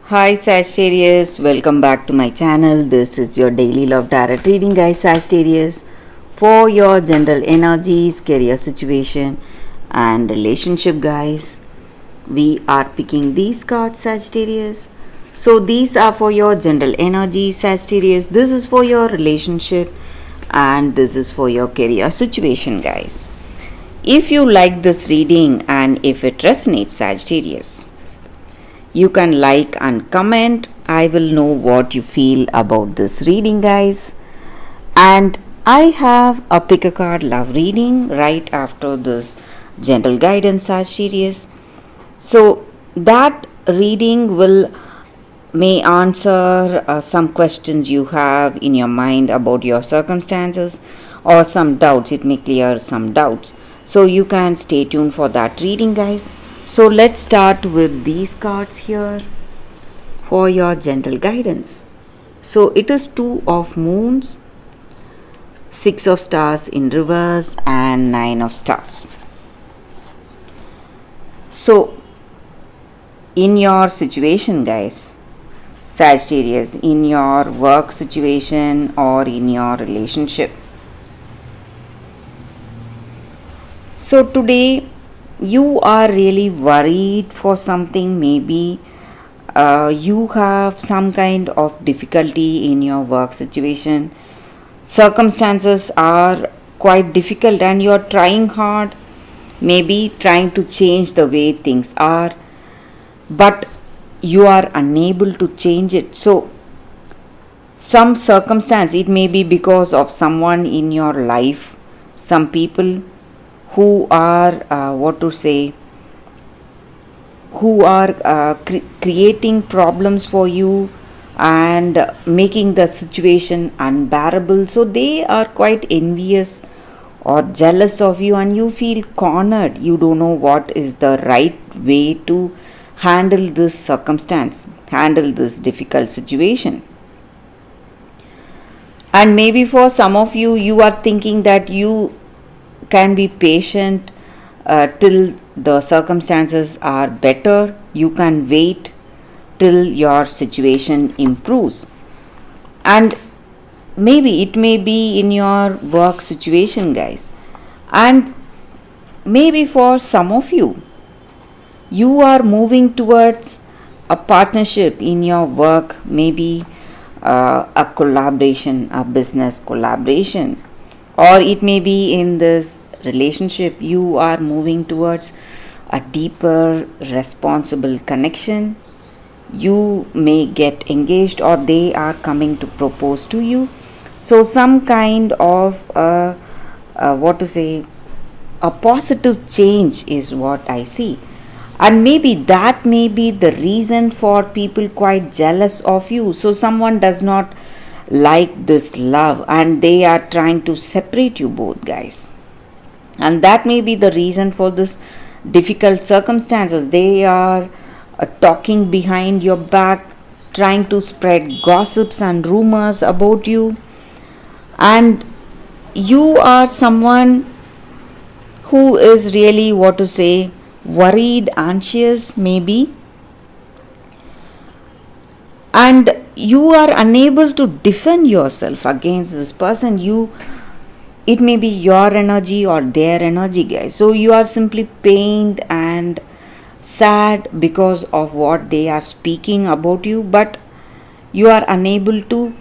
Hi Sagittarius, welcome back to my channel. This is your daily love tarot reading, guys. Sagittarius, for your general energies, career situation, and relationship, guys. We are picking these cards, Sagittarius. So, these are for your general energies, Sagittarius. This is for your relationship, and this is for your career situation, guys. If you like this reading and if it resonates, Sagittarius, you can like and comment. I will know what you feel about this reading, guys. And I have a pick a card love reading right after this general guidance series. So that reading will may answer some questions you have in your mind about your circumstances or some doubts. It may clear some doubts. So you can stay tuned for that reading, guys. So let's start with these cards here for your gentle guidance. So it is 2 of moons, 6 of stars in reverse, and 9 of stars. So in your situation, guys, Sagittarius, in your work situation or in your relationship. So today you are really worried for something. Maybe you have some kind of difficulty in your work situation. Circumstances are quite difficult and you are trying hard, maybe trying to change the way things are, but you are unable to change it. So some circumstance, it may be because of someone in your life, some people who are creating problems for you and making the situation unbearable. So they are quite envious or jealous of you and you feel cornered. You don't know what is the right way to handle this circumstance, handle this difficult situation. And maybe for some of you, you are thinking that you can be patient till the circumstances are better. You can wait till your situation improves. And maybe it may be in your work situation, guys. And maybe for some of you, you are moving towards a partnership in your work, maybe a collaboration, a business collaboration, or it may be in this relationship you are moving towards a deeper responsible connection. You may get engaged or they are coming to propose to you. So some kind of a positive change is what I see. And maybe that may be the reason for people quite jealous of you. So someone does not like this love and they are trying to separate you both, guys. And that may be the reason for this difficult circumstances. They are talking behind your back, trying to spread gossips and rumors about you. And you are someone who is really worried, anxious maybe, and you are unable to defend yourself against this person. It may be your energy or their energy, guys. So you are simply pained and sad because of what they are speaking about you, but you are unable to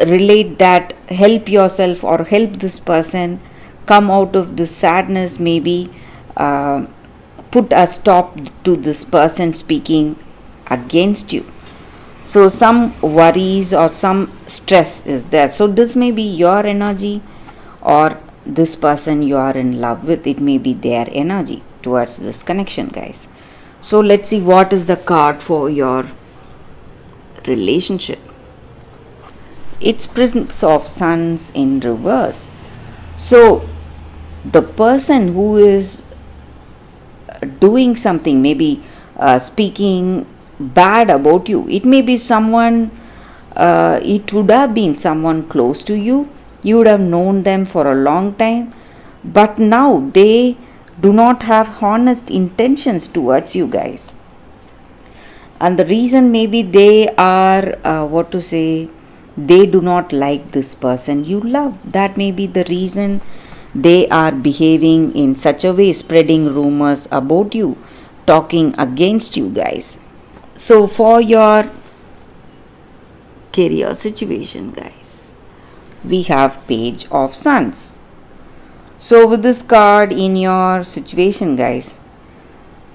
relate that, help yourself or help this person come out of this sadness. Maybe put a stop to this person speaking against you. So some worries or some stress is there. So this may be your energy or this person you are in love with. It may be their energy towards this connection, guys. So let's see what is the card for your relationship. It's Prince of Suns in reverse. So the person who is doing something, maybe speaking bad about you, it may be someone, it would have been someone close to you. You would have known them for a long time, but now they do not have honest intentions towards you, guys. and the reason maybe they are what to say, they do not like this person you love. That may be the reason they are behaving in such a way, spreading rumors about you, talking against you guys. So for your career situation guys, we have Page of Suns. So with this card in your situation guys,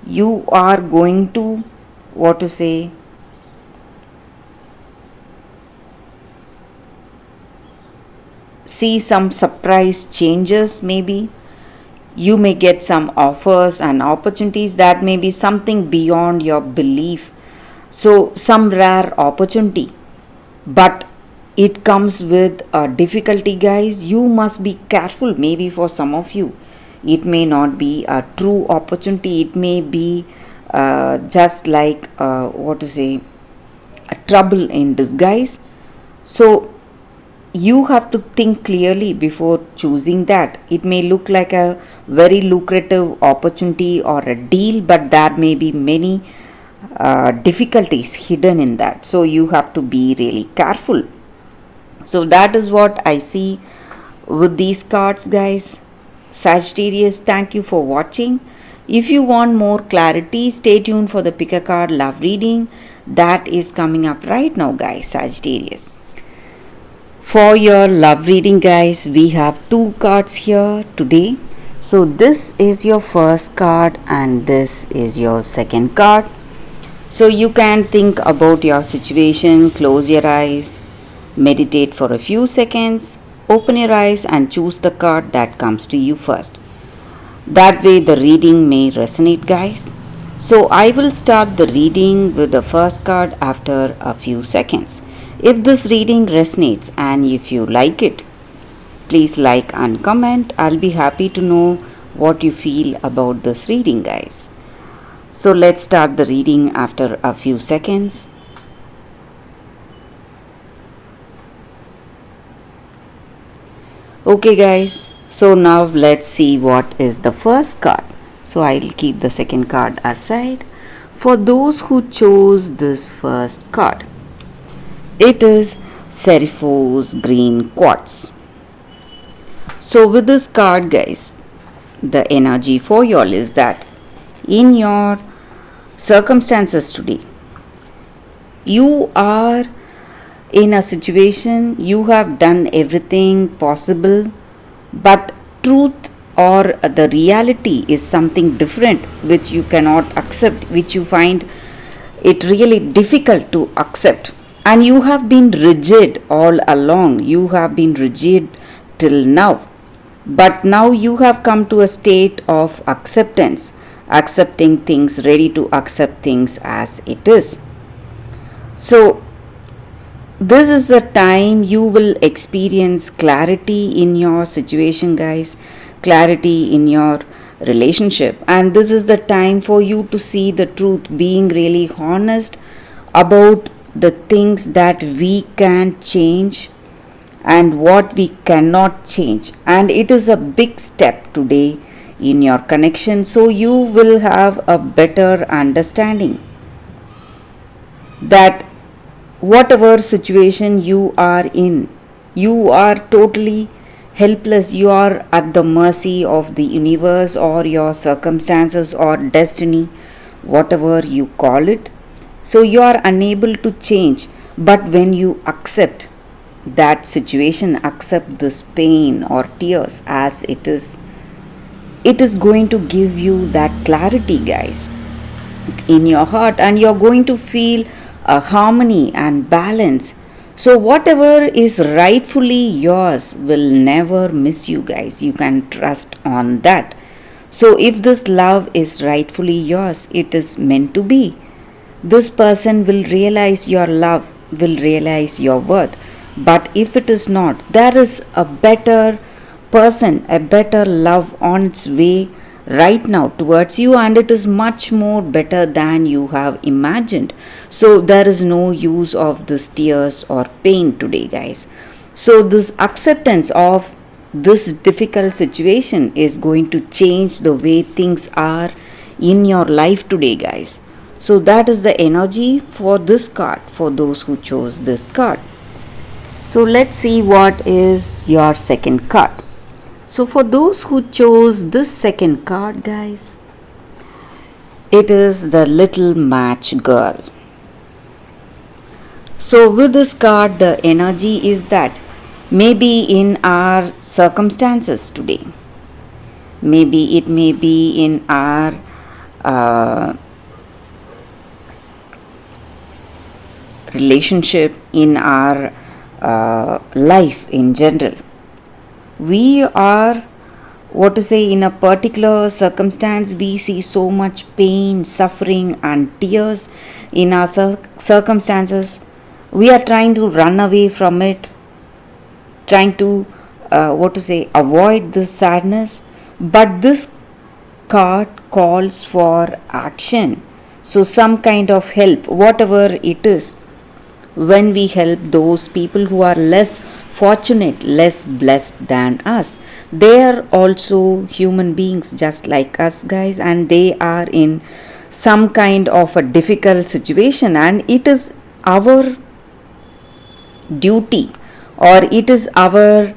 you are going to what to say, see some surprise changes. Maybe you may get some offers and opportunities that may be something beyond your belief. So some rare opportunity, but it comes with a difficulty guys. You must be careful. Maybe for some of you it may not be a true opportunity, it may be just like what to say, a trouble in disguise. So you have to think clearly before choosing that. It may look like a very lucrative opportunity or a deal, but there may be many difficulties hidden in that. So you have to be really careful. So that is what I see with these cards guys. Sagittarius, thank you for watching. If you want more clarity, stay tuned for the pick a card love reading that is coming up right now guys, Sagittarius. For your love reading guys, we have two cards here today. So this is your first card and this is your second card. So you can think about your situation, close your eyes, meditate for a few seconds, open your eyes and choose the card that comes to you first. That way the reading may resonate guys. So I will start the reading with the first card after a few seconds. If this reading resonates and if you like it, please like and comment. I'll be happy to know what you feel about this reading guys. So let's start the reading after a few seconds. Okay guys, so now let's see what is the first card. So I'll keep the second card aside. For those who chose this first card, it is Seraphos Green Quartz. So with this card guys, the energy for y'all is that in your circumstances today, you are in a situation, you have done everything possible, but truth or the reality is something different which you cannot accept, which you find it really difficult to accept. And you have been rigid all along, you have been rigid till now, but now you have come to a state of acceptance, accepting things, ready to accept things as it is. So this is the time you will experience clarity in your situation guys, clarity in your relationship, and this is the time for you to see the truth, being really honest about the things that we can change and what we cannot change. And it is a big step today in your connection, so you will have a better understanding that whatever situation you are in, you are totally helpless. You are at the mercy of the universe or your circumstances or destiny, whatever you call it. So you are unable to change. But when you accept that situation, accept this pain or tears as it is going to give you that clarity, guys, in your heart, and you're going to feel a harmony and balance. So whatever is rightfully yours will never miss you, guys. You can trust on that. So if this love is rightfully yours, it is meant to be. This person will realize your love, will realize your worth. But if it is not, there is a better person, a better love on its way right now towards you, and it is much more better than you have imagined. So there is no use of this tears or pain today, guys. So this acceptance of this difficult situation is going to change the way things are in your life today, guys. So that is the energy for this card, for those who chose this card. So let's see what is your second card. So for those who chose this second card, guys, it is the little match girl. So with this card, the energy is that maybe in our circumstances today, maybe it may be in our relationship, in our life in general, we are, what to say, in a particular circumstance we see so much pain, suffering and tears in our circumstances. We are trying to run away from it, trying to what to say, avoid this sadness, but this card calls for action. So some kind of help, whatever it is, when we help those people who are less fortunate, less blessed than us, they are also human beings just like us, guys, and they are in some kind of a difficult situation, and it is our duty, or it is our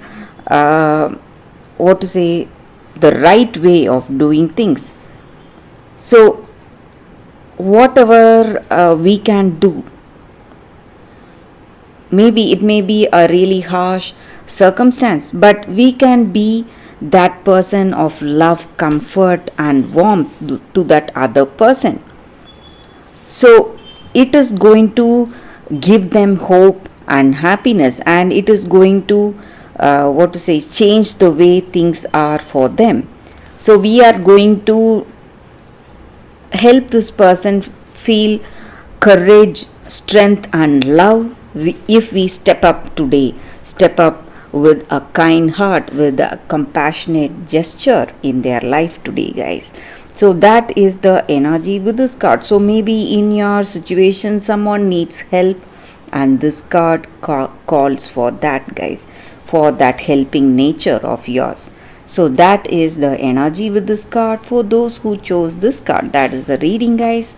what to say, the right way of doing things. So whatever we can do, maybe it may be a really harsh circumstance, but we can be that person of love, comfort and warmth to that other person. So it is going to give them hope and happiness, and it is going to what to say, change the way things are for them. So we are going to help this person feel courage, strength and love, if we step up today, step up with a kind heart, with a compassionate gesture in their life today, guys. So that is the energy with this card. So maybe in your situation someone needs help, and this card calls for that, guys, for that helping nature of yours. So that is the energy with this card for those who chose this card. That is the reading, guys.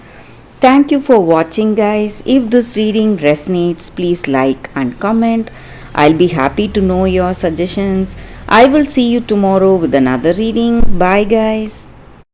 Thank you for watching, guys. If this reading resonates, please like and comment. I'll be happy to know your suggestions. I will see you tomorrow with another reading. Bye, guys.